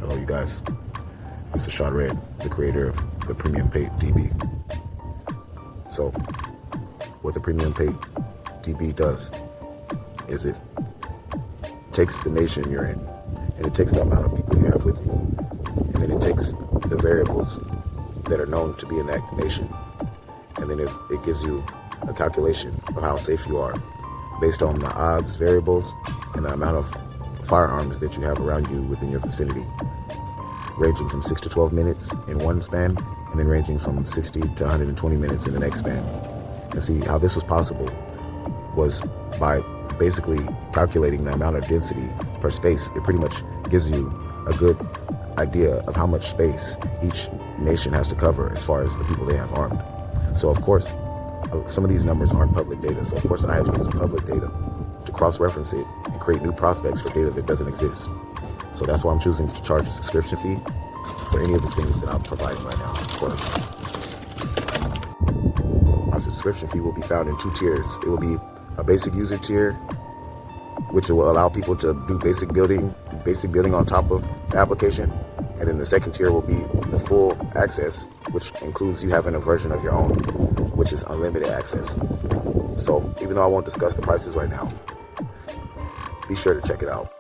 Hello, you guys. This is Shad Red, the creator of the Premium Pate DB. So, what the Premium Pate DB does is it takes the nation you're in, and it takes the amount of people you have with you, and then it takes the variables that are known to be in that nation, and then it gives you a calculation of how safe you are based on the odds variables and the amount of firearms that you have around you within your vicinity, ranging from 6 to 12 minutes in one span, and then ranging from 60 to 120 minutes in the next span. And see, how this was possible was by basically calculating the amount of density per space. It pretty much gives you a good idea of how much space each nation has to cover as far as the people they have armed. So of course, some of these numbers aren't public data. So of course I have to use public data to cross-reference it and create new prospects for data that doesn't exist. So that's why I'm choosing to charge a subscription fee for any of the things that I'm providing right now, of course. My subscription fee will be found in 2 tiers. It will be a basic user tier, which will allow people to do basic building on top of the application. And then the second tier will be the full access, which includes you having a version of your own, which is unlimited access. So even though I won't discuss the prices right now, be sure to check it out.